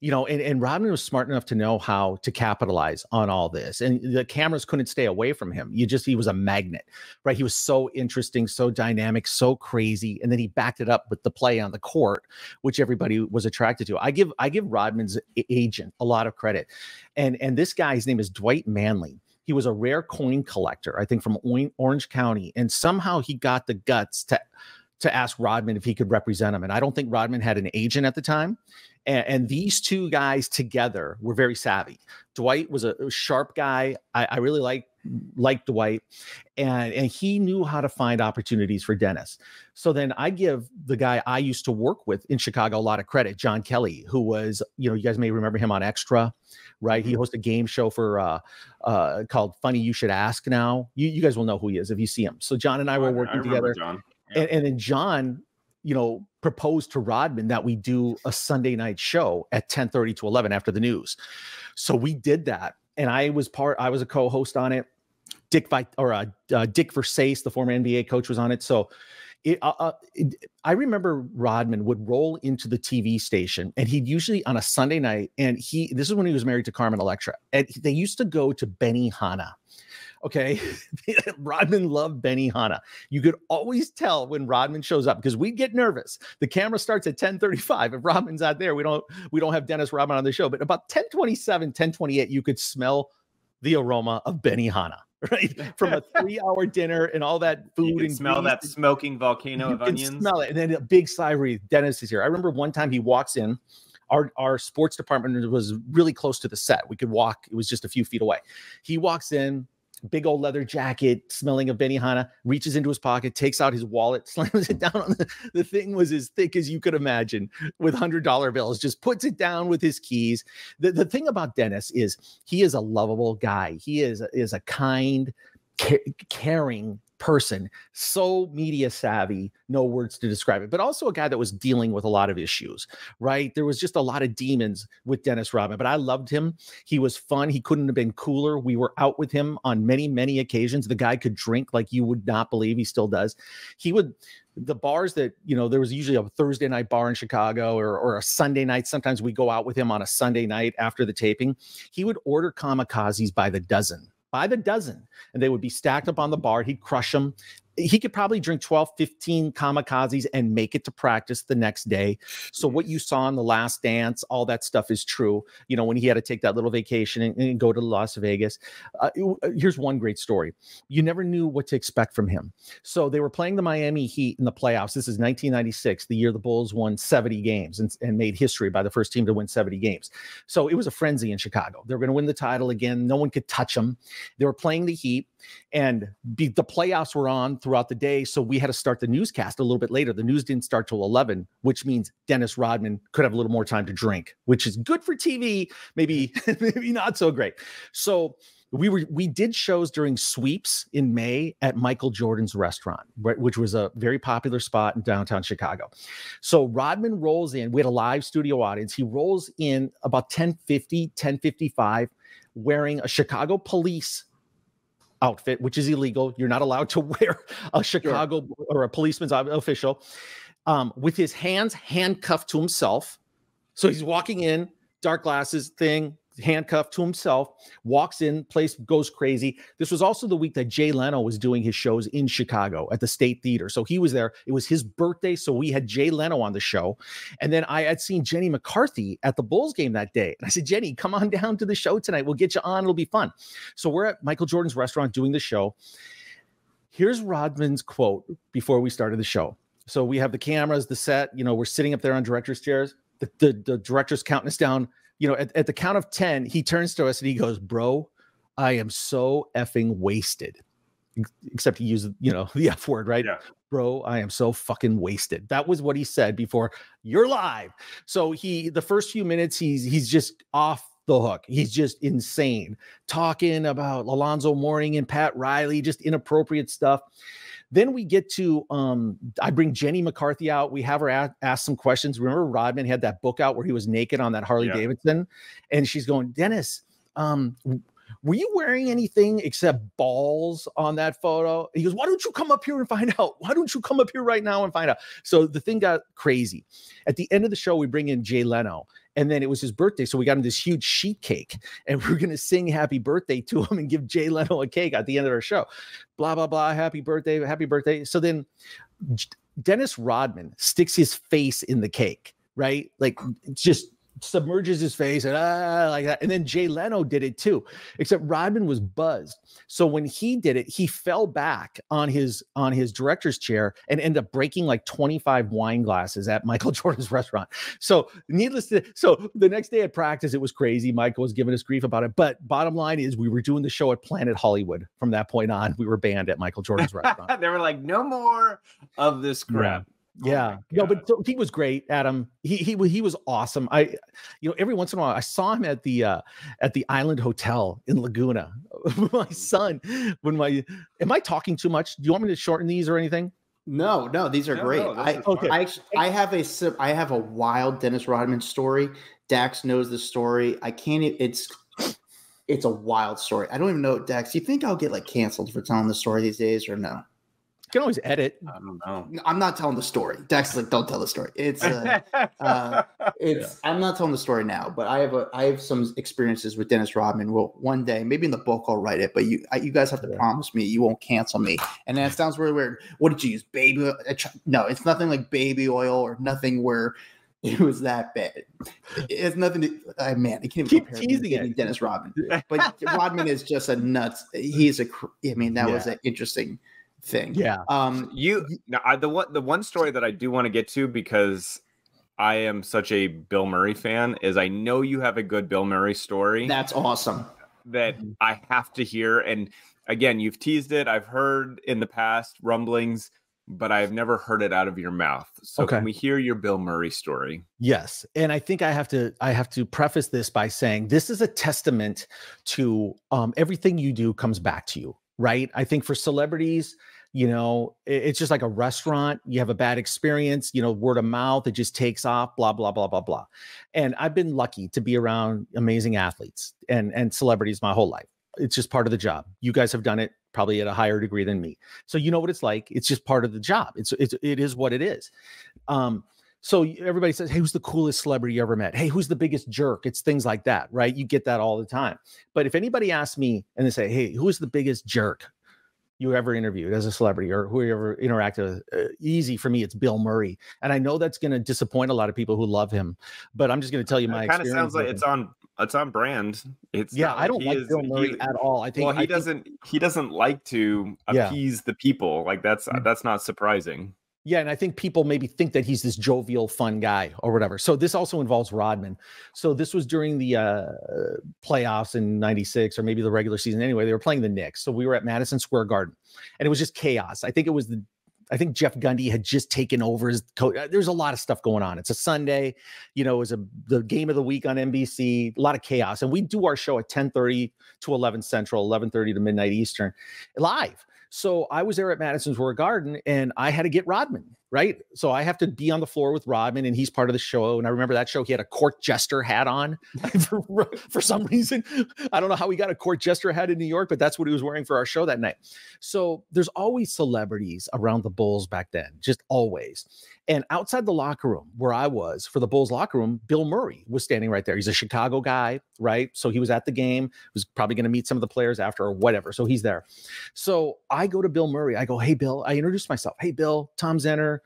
and Rodman was smart enough to know how to capitalize on all this. And the cameras couldn't stay away from him. He was a magnet, right? He was so interesting, so dynamic, so crazy. And then he backed it up with the play on the court, which everybody was attracted to. I give Rodman's agent a lot of credit. And this guy, his name is Dwight Manley. He was a rare coin collector, I think from Orange County. And somehow he got the guts to ask Rodman if he could represent him. And I don't think Rodman had an agent at the time. And these two guys together were very savvy. Dwight was a sharp guy. I really liked Dwight. And he knew how to find opportunities for Dennis. So then I give the guy I used to work with in Chicago a lot of credit, John Kelly, who was, you guys may remember him on Extra, right? He hosted a game show for called Funny You Should Ask Now. You guys will know who he is if you see him. So John and I were working together. John. Yeah. And then John, proposed to Rodman that we do a Sunday night show at 10:30 to 11 after the news. So we did that. And I was a co-host on it. Dick Versace, the former NBA coach, was on it. So I remember Rodman would roll into the TV station, and he'd usually on a Sunday night, and this is when he was married to Carmen Electra, and they used to go to Benihana. Okay. Rodman loved Benihana. You could always tell when Rodman shows up because we'd get nervous. The camera starts at 10:35. If Rodman's not there, we don't have Dennis Rodman on the show. But about 10:27, 10:28, you could smell the aroma of Benihana, right? From a 3-hour dinner and all that food. You can smell that smoking volcano of onions. You can smell it. And then a big sigh of relief. Dennis is here. I remember one time he walks in. Our sports department was really close to the set. We could walk. It was just a few feet away. He walks in. Big old leather jacket, smelling of Benihana, reaches into his pocket, takes out his wallet, slams it down on the thing was as thick as you could imagine with $100 bills, just puts it down with his keys. The thing about Dennis is he is a lovable guy. He is a kind, caring person, so media savvy, no words to describe it, but also a guy that was dealing with a lot of issues, right? There was just a lot of demons with Dennis Rodman, but I loved him. He was fun. He couldn't have been cooler. We were out with him on many, many occasions. The guy could drink like you would not believe. He still does. The bars that, there was usually a Thursday night bar in Chicago or a Sunday night. Sometimes we go out with him on a Sunday night after the taping. He would order kamikazes by the dozen, and they would be stacked up on the bar. He'd crush them. He could probably drink 12, 15 kamikazes and make it to practice the next day. So what you saw in The Last Dance, all that stuff is true. When he had to take that little vacation and go to Las Vegas. Here's one great story. You never knew what to expect from him. So they were playing the Miami Heat in the playoffs. This is 1996, the year the Bulls won 70 games and made history by the first team to win 70 games. So it was a frenzy in Chicago. They were going to win the title again. No one could touch them. They were playing the Heat, and the playoffs were on throughout the day. So we had to start the newscast a little bit later. The news didn't start till 11, which means Dennis Rodman could have a little more time to drink, which is good for TV, maybe not so great. So we did shows during sweeps in May at Michael Jordan's restaurant, which was a very popular spot in downtown Chicago. So Rodman rolls in. We had a live studio audience. He rolls in about 10:50, 10:55, wearing a Chicago police outfit, which is illegal. You're not allowed to wear a Chicago or a policeman's official, with his hands handcuffed to himself. So he's walking in, dark glasses thing, handcuffed to himself, walks in, place goes crazy. This was also the week that Jay Leno was doing his shows in Chicago at the State Theater. So he was there. It was his birthday. So we had Jay Leno on the show. And then I had seen Jenny McCarthy at the Bulls game that day. And I said, Jenny, come on down to the show tonight. We'll get you on. It'll be fun. So we're at Michael Jordan's restaurant doing the show. Here's Rodman's quote before we started the show. So we have the cameras, the set, we're sitting up there on director's chairs. The director's counting us down. At the count of 10, he turns to us and he goes, "Bro, I am so effing wasted." Except he used, the F word, right? Yeah. "Bro, I am so fucking wasted." That was what he said before you're live. So the first few minutes, he's just off the hook. He's just insane, talking about Alonzo Mourning and Pat Riley, just inappropriate stuff. Then we get to, I bring Jenny McCarthy out. We have her ask some questions. Remember Rodman had that book out where he was naked on that Harley Davidson? And she's going, "Dennis, were you wearing anything except balls on that photo?" And he goes, "Why don't you come up here and find out? Why don't you come up here right now and find out?" So the thing got crazy. At the end of the show, we bring in Jay Leno. And then it was his birthday. So we got him this huge sheet cake. And we're going to sing happy birthday to him and give Jay Leno a cake at the end of our show. Blah, blah, blah. Happy birthday. Happy birthday. So then Dennis Rodman sticks his face in the cake, right? Like just submerges his face and like that. And then Jay Leno did it too, except Rodman was buzzed. So when he did it, he fell back on his director's chair and ended up breaking like 25 wine glasses at Michael Jordan's restaurant. So so the next day at practice, it was crazy. Michael was giving us grief about it. But bottom line is we were doing the show at Planet Hollywood. From that point on, we were banned at Michael Jordan's restaurant. They were like, "No more of this crap." Yeah. No, but he was great, Adam. He was awesome. Every once in a while I saw him at the Island Hotel in Laguna. My son, am I talking too much? Do you want me to shorten these or anything? No, these are great. I have a wild Dennis Rodman story. Dax knows the story. It's a wild story. I don't even know, Dax. Do you think I'll get like canceled for telling the story these days or no? You can always edit. I don't know. I'm not telling the story. Dax is like, "Don't tell the story." It's I'm not telling the story now, but I have some experiences with Dennis Rodman. Well, one day, maybe in the book I'll write it, but you guys have to promise me you won't cancel me. And that sounds really weird. What did you use? Baby oil? No, it's nothing like baby oil or nothing where it was that bad. It's nothing to, I can't even keep compare teasing it. Dennis Rodman. But Rodman is just a nuts. That was an interesting thing. Yeah. The one story that I do want to get to, because I am such a Bill Murray fan, is I know you have a good Bill Murray story. That's awesome. That I have to hear. And again, you've teased it. I've heard in the past rumblings, but I've never heard it out of your mouth. So Can we hear your Bill Murray story? Yes. And I think I have to preface this by saying this is a testament to everything you do comes back to you. right? I think for celebrities, you know, it's just like a restaurant. You have a bad experience, you know, word of mouth, it just takes off, blah, blah, blah, blah, blah. And I've been lucky to be around amazing athletes and celebrities my whole life. It's just part of the job. You guys have done it probably at a higher degree than me. So you know what it's like. It's just part of the job. It is what it is. So everybody says, hey, who's the coolest celebrity you ever met? Hey, who's the biggest jerk? It's things like that, right? You get that all the time. But if anybody asks me and they say, hey, who is the biggest jerk you ever interviewed as a celebrity or who you ever interacted with? Easy for me, it's Bill Murray. And I know that's going to disappoint a lot of people who love him, but I'm just going to tell you my experience. It kind of sounds like it's on brand. It's I don't like Bill Murray at all. I think he doesn't like to appease the people. Like that's not surprising. Yeah, and I think people maybe think that he's this jovial, fun guy or whatever. So this also involves Rodman. So this was during the playoffs in '96 or maybe the regular season. Anyway, they were playing the Knicks. So we were at Madison Square Garden, and it was just chaos. I think Jeff Gundy had just taken over his coach. There's a lot of stuff going on. It's a Sunday, you know, it was the game of the week on NBC, a lot of chaos. And we do our show at 10:30 to 11 Central, 11:30 to midnight Eastern, live. So I was there at Madison Square Garden and I had to get Rodman, right? So I have to be on the floor with Rodman and he's part of the show. And I remember that show, he had a court jester hat on for some reason. I don't know how he got a court jester hat in New York, but that's what he was wearing for our show that night. So there's always celebrities around the Bulls back then, just always. And outside the locker room where I was for the Bulls locker room, Bill Murray was standing right there. He's a Chicago guy, right? So he was at the game, was probably going to meet some of the players after or whatever. So he's there. So I go to Bill Murray. I go, hey, Bill, I introduced myself. Hey, Bill, Tom Zenner,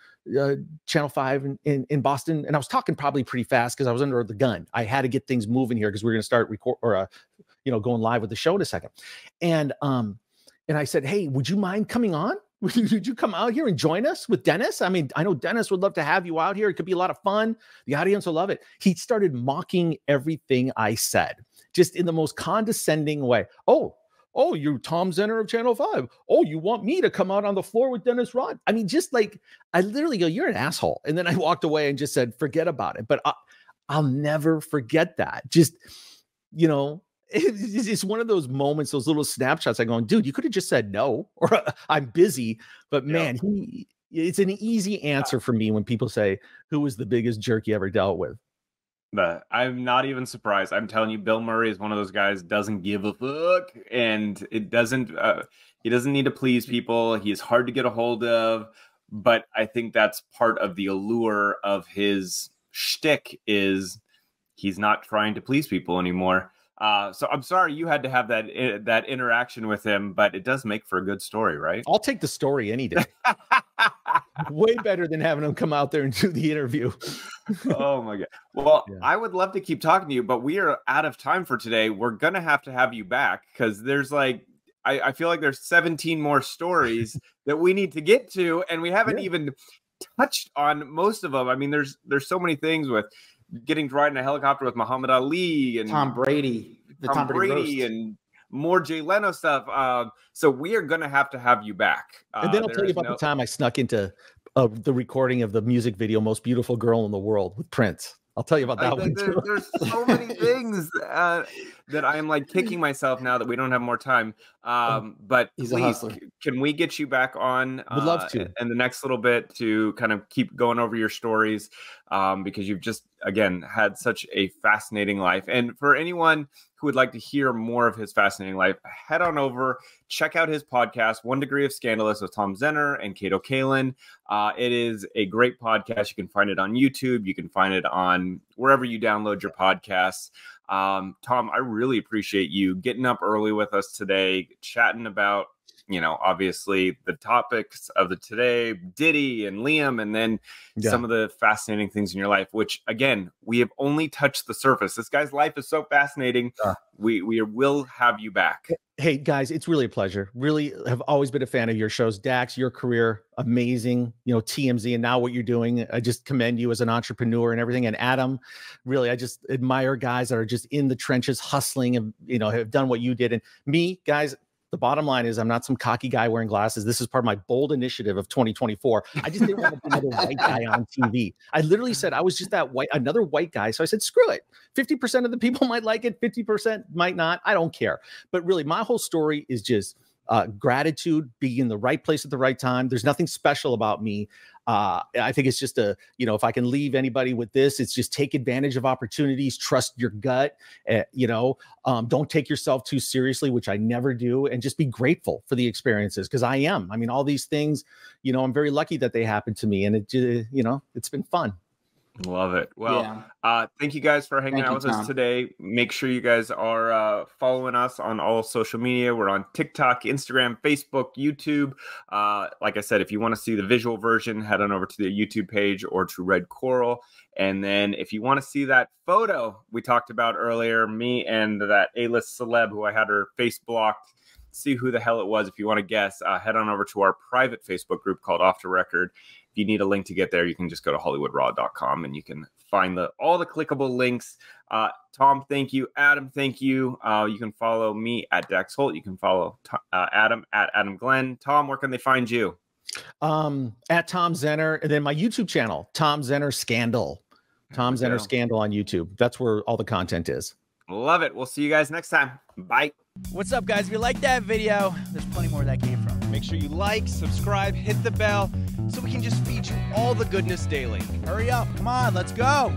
Channel 5 in Boston. And I was talking probably pretty fast because I was under the gun. I had to get things moving here because we were going to start going live with the show in a second. And I said, hey, would you mind coming on? Would you come out here and join us with Dennis? I mean, I know Dennis would love to have you out here. It could be a lot of fun. The audience will love it. He started mocking everything I said, just in the most condescending way. Oh, you're Tom Zenner of Channel 5. Oh, you want me to come out on the floor with Dennis Rod? I mean, just like, I literally go, you're an asshole. And then I walked away and just said, forget about it. But I'll never forget that. Just, you know, it's one of those moments, those little snapshots. I go, dude, you could have just said no, or I'm busy. But man, it's an easy answer for me when people say, who was the biggest jerk you ever dealt with? But I'm not even surprised. I'm telling you, Bill Murray is one of those guys, doesn't give a fuck, and he doesn't need to please people. He is hard to get a hold of, but I think that's part of the allure of his shtick is he's not trying to please people anymore. So I'm sorry you had to have that interaction with him, but it does make for a good story, right? I'll take the story any day. Way better than having him come out there and do the interview. Oh my God. Well, yeah. I would love to keep talking to you, but we are out of time for today. We're going to have you back because there's I feel like there's 17 more stories that we need to get to, and we haven't even touched on most of them. I mean, there's so many things with getting to ride in a helicopter with Muhammad Ali and Tom Brady, Tom Brady and more Jay Leno stuff. So we are going to have you back. And then I'll tell you about the time I snuck into the recording of the music video, Most Beautiful Girl in the World with Prince. I'll tell you about that one. There's so many things that I am like kicking myself now that we don't have more time. But please, can we get you back on? Would love to. In the next little bit to kind of keep going over your stories because you've just, again, had such a fascinating life. And for anyone who would like to hear more of his fascinating life, head on over, check out his podcast, One Degree of Scandalous with Tom Zenner and Kato Kalin. It is a great podcast. You can find it on YouTube. You can find it on wherever you download your podcasts. Tom, I really appreciate you getting up early with us today, chatting about, obviously the topics of the today, Diddy and Liam, and then some of the fascinating things in your life, which again, we have only touched the surface. This guy's life is so fascinating. We will have you back. Hey guys, it's really a pleasure. Really have always been a fan of your shows. Dax, your career, amazing, TMZ and now what you're doing. I just commend you as an entrepreneur and everything. And Adam, really, I just admire guys that are just in the trenches hustling and, have done what you did. And me, guys, the bottom line is I'm not some cocky guy wearing glasses. This is part of my bold initiative of 2024. I just didn't want to be another white guy on TV. I literally said I was just another white guy. So I said, screw it. 50% of the people might like it. 50% might not. I don't care. But really, my whole story is just gratitude, being in the right place at the right time. There's nothing special about me. I think it's just if I can leave anybody with this, it's just take advantage of opportunities, trust your gut, don't take yourself too seriously, which I never do, and just be grateful for the experiences, because I am. I mean, all these things, I'm very lucky that they happened to me, and it's been fun. Love it. Well, thank you guys for hanging out with us today. Make sure you guys are following us on all social media. We're on TikTok, Instagram, Facebook, YouTube. Like I said, if you want to see the visual version, head on over to the YouTube page or to Red Coral. And then if you want to see that photo we talked about earlier, me and that A-list celeb who I had her face blocked, see who the hell it was. If you want to guess, head on over to our private Facebook group called Off the Record. If you need a link to get there, you can just go to hollywoodraw.com and you can find all the clickable links. Tom, thank you. Adam, thank you. You can follow me at Dax Holt. You can follow Adam at Adam Glyn. Tom, where can they find you? At Tom Zenner, and then my YouTube channel, Tom Zenner Scandal. Tom Zenner Scandal on YouTube. That's where all the content is. Love it. We'll see you guys next time. Bye. What's up, guys? If you like that video, there's plenty more where that came from. Make sure you like, subscribe, hit the bell, so we can just feed you all the goodness daily. Hurry up. Come on, let's go.